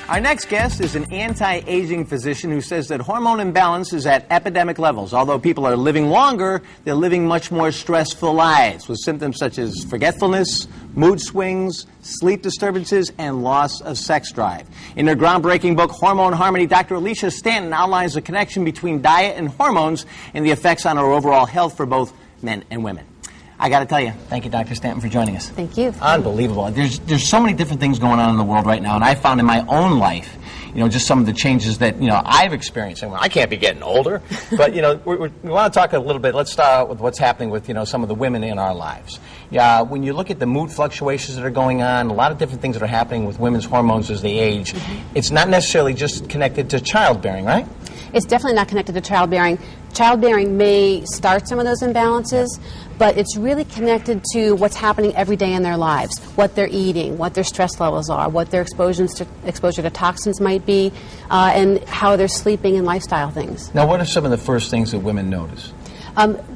Our next guest is an anti-aging physician who says that hormone imbalance is at epidemic levels. Although people are living longer, they're living much more stressful lives with symptoms such as forgetfulness, mood swings, sleep disturbances, and loss of sex drive. In her groundbreaking book, Hormone Harmony, Dr. Alicia Stanton outlines the connection between diet and hormones and the effects on our overall health for both men and women. I got to tell you, thank you, Dr. Stanton, for joining us. Thank you. Unbelievable. There's so many different things going on in the world right now, and I found in my own life, just some of the changes that, I've experienced. And I can't be getting older, but, we want to talk a little bit. Let's start out with what's happening with, some of the women in our lives. When you look at the mood fluctuations that are going on, a lot of different things that are happening with women's hormones as they age, it's not necessarily just connected to childbearing, right? It's definitely not connected to childbearing. Childbearing may start some of those imbalances, but it's really connected to what's happening every day in their lives, what they're eating, what their stress levels are, what their exposure to toxins might be, and how they're sleeping and lifestyle things. Now, what are some of the first things that women notice?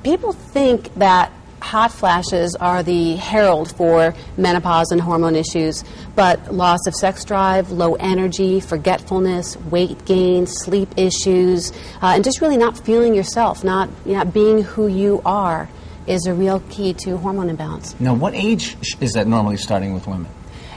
People think that hot flashes are the herald for menopause and hormone issues, but loss of sex drive, low energy, forgetfulness, weight gain, sleep issues, and just really not feeling yourself, not being who you are is a real key to hormone imbalance. Now, what age is that normally starting with women?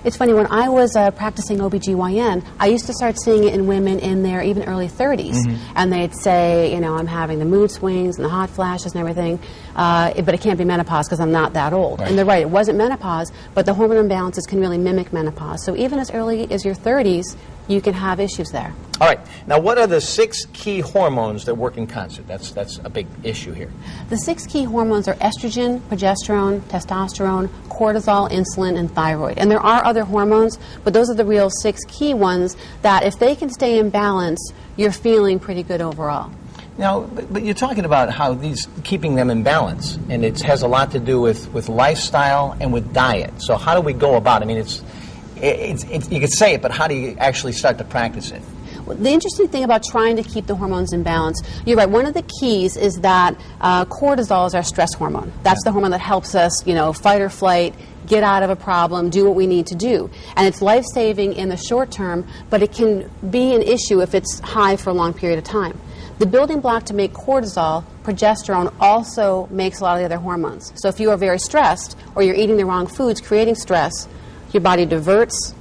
It's funny, when I was practicing OBGYN, I used to start seeing it in women in their even early 30s. And they'd say, I'm having the mood swings and the hot flashes and everything, but it can't be menopause because I'm not that old. Right. And they're right, it wasn't menopause, but the hormone imbalances can really mimic menopause. So even as early as your 30s, you can have issues there. All right. Now, what are the 6 key hormones that work in concert? That's a big issue here. The 6 key hormones are estrogen, progesterone, testosterone, cortisol, insulin, and thyroid. And there are other hormones, but those are the real 6 key ones that if they can stay in balance, you're feeling pretty good overall. Now, but you're talking about how keeping them in balance, and it has a lot to do with lifestyle and with diet. So how do we go about it? I mean, you could say it, but how do you actually start to practice it? Well, the interesting thing about trying to keep the hormones in balance, you're right, one of the keys is that cortisol is our stress hormone. That's the hormone that helps us, fight or flight, get out of a problem, do what we need to do. And it's life-saving in the short term, but it can be an issue if it's high for a long period of time. The building block to make cortisol, progesterone, also makes a lot of the other hormones. So if you are very stressed or you're eating the wrong foods, creating stress, your body diverts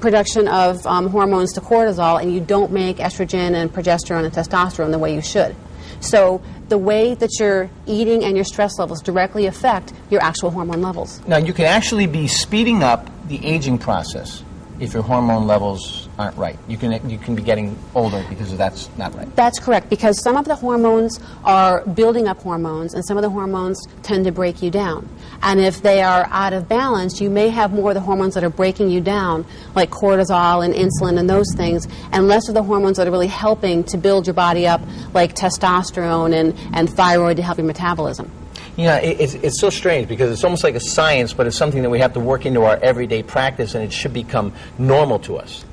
production of hormones to cortisol, and you don't make estrogen and progesterone and testosterone the way you should. So the way that you're eating and your stress levels directly affect your actual hormone levels. Now, you can actually be speeding up the aging process if your hormone levels aren't right. You can be getting older because that's not right. That's correct, because some of the hormones are building up hormones, and some of the hormones tend to break you down. And if they are out of balance, you may have more of the hormones that are breaking you down, like cortisol and insulin and those things, and less of the hormones that are really helping to build your body up, like testosterone and thyroid to help your metabolism. It's so strange because it's almost like a science, but it's something that we have to work into our everyday practice, and it should become normal to us.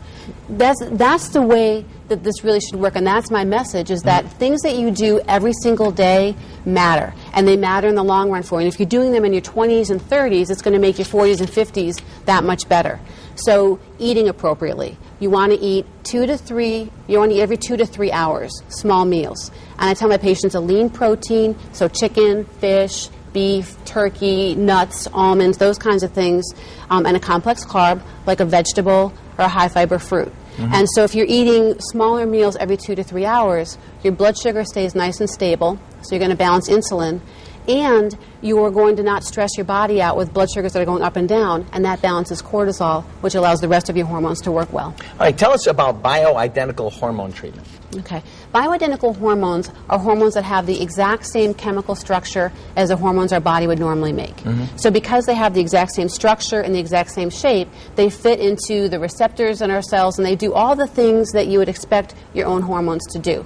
That's the way that this really should work, and that's my message, is that things that you do every single day matter, and they matter in the long run for you. And if you're doing them in your 20s and 30s, it's going to make your 40s and 50s that much better. So eating appropriately. You want to eat every 2 to 3 hours, small meals. And I tell my patients a lean protein, so chicken, fish, beef, turkey, nuts, almonds, those kinds of things, and a complex carb like a vegetable or a high-fiber fruit. And so if you're eating smaller meals every 2 to 3 hours, your blood sugar stays nice and stable, so you're going to balance insulin, and you are going to not stress your body out with blood sugars that are going up and down, and that balances cortisol, which allows the rest of your hormones to work well. All right, tell us about bioidentical hormone treatment. Okay. Bioidentical hormones are hormones that have the exact same chemical structure as the hormones our body would normally make. So because they have the exact same structure and the exact same shape, they fit into the receptors in our cells, and they do all the things that you would expect your own hormones to do.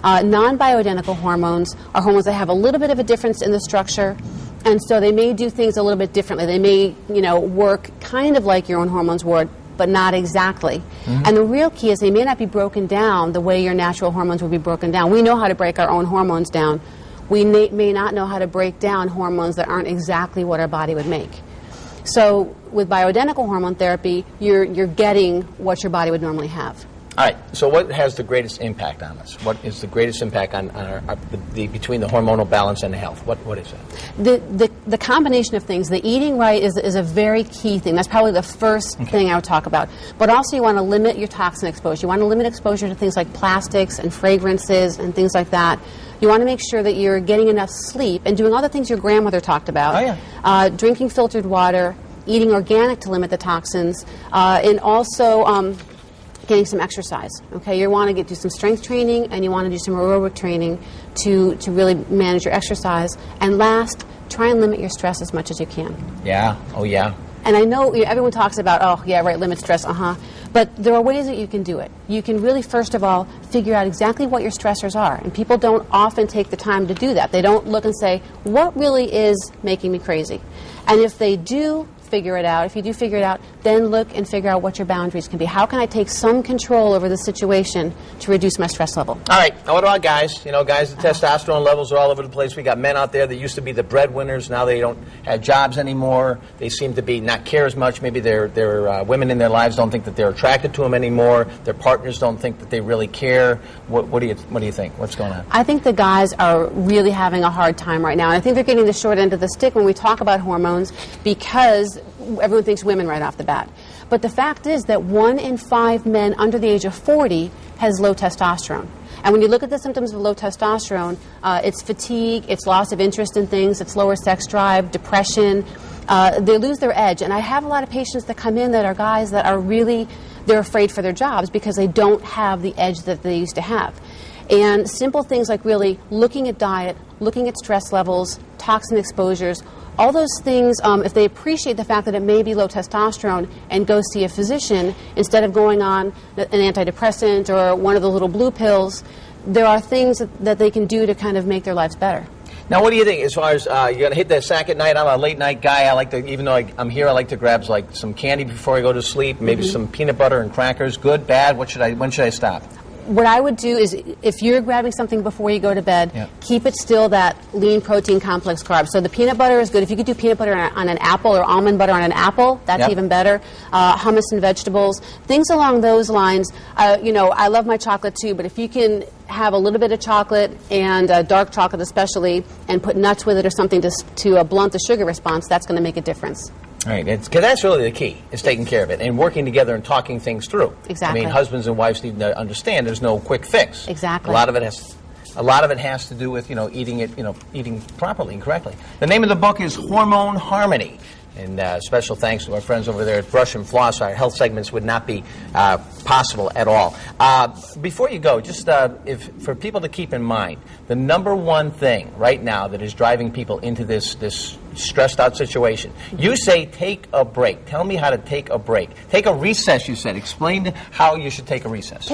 Non-bioidentical hormones are hormones that have a little bit of a difference in the structure, and so they may do things a little bit differently. They may, work kind of like your own hormones would, but not exactly. And the real key is they may not be broken down the way your natural hormones would be broken down. We know how to break our own hormones down. We may not know how to break down hormones that aren't exactly what our body would make. So with bioidentical hormone therapy, you're getting what your body would normally have. All right, so what has the greatest impact on us? What is the greatest impact on between the hormonal balance and the health? What is that? The combination of things. The eating right is a very key thing. That's probably the first thing I would talk about. But also you want to limit your toxin exposure. You want to limit exposure to things like plastics and fragrances and things like that. You want to make sure that you're getting enough sleep and doing all the things your grandmother talked about. Oh, yeah. Drinking filtered water, eating organic to limit the toxins, and also getting some exercise. Okay, you want to do some strength training and you want to do some aerobic training to really manage your exercise. And last, try and limit your stress as much as you can. Yeah. Oh, yeah. And I know everyone talks about, oh, yeah, right, limit stress, But there are ways that you can do it. You can really, first of all, figure out exactly what your stressors are. And people don't often take the time to do that. They don't look and say, what really is making me crazy? And if they do figure it out, if you do figure it out, then look and figure out what your boundaries can be. How can I take some control over the situation to reduce my stress level? All right. Now, what about guys? You know, guys, the testosterone levels are all over the place. We got men out there that used to be the breadwinners. Now they don't have jobs anymore. They seem to be not care as much. Maybe their women in their lives don't think that they're attracted to them anymore. Their partners don't think that they really care. What do you think? What's going on? I think the guys are really having a hard time right now. And I think they're getting the short end of the stick when we talk about hormones because everyone thinks women right off the bat. But the fact is that 1 in 5 men under the age of 40 has low testosterone. And when you look at the symptoms of low testosterone, it's fatigue, it's loss of interest in things, it's lower sex drive, depression. They lose their edge. And I have a lot of patients that come in that are guys that are really, they're afraid for their jobs because they don't have the edge that they used to have. And simple things like really looking at diet, looking at stress levels, toxin exposures, all those things, if they appreciate the fact that it may be low testosterone and go see a physician instead of going on an antidepressant or one of the little blue pills, there are things that they can do to kind of make their lives better. Now, what do you think as far as you're going to hit that sack at night? I'm a late night guy. I like to, even though I'm here, I like to grab like some candy before I go to sleep, maybe some peanut butter and crackers. Good, bad? When should I stop? What I would do is, if you're grabbing something before you go to bed, keep it still that lean protein complex carb. So the peanut butter is good. If you could do peanut butter on an apple or almond butter on an apple, that's even better. Hummus and vegetables, things along those lines. You know, I love my chocolate too, but if you can have a little bit of chocolate and dark chocolate especially, and put nuts with it or something to blunt the sugar response, that's going to make a difference. All right, because that's really the key, is taking care of it and working together and talking things through. Exactly. I mean, husbands and wives need to understand there's no quick fix. Exactly. A lot of it has to do with, eating properly and correctly. The name of the book is Hormone Harmony. And special thanks to our friends over there at Brush and Floss. Our health segments would not be possible at all. Before you go, just for people to keep in mind, the number one thing right now that is driving people into this stressed out situation, you say take a break. Tell me how to take a break. Take a recess, you said. Explain how you should take a recess.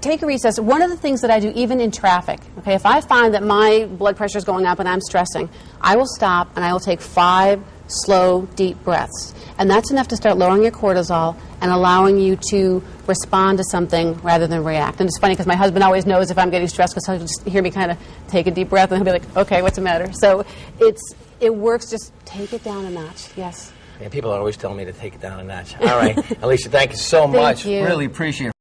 Take a recess. One of the things that I do, even in traffic, okay, if I find that my blood pressure is going up and I'm stressing, I will stop and I will take 5 slow, deep breaths. And that's enough to start lowering your cortisol and allowing you to respond to something rather than react. And it's funny because my husband always knows if I'm getting stressed because he'll just hear me kind of take a deep breath and he'll be like, okay, what's the matter? So it works. Just take it down a notch. Yes. Yeah, people are always telling me to take it down a notch. All right. Alicia, thank you so much. Thank you. Really appreciate it.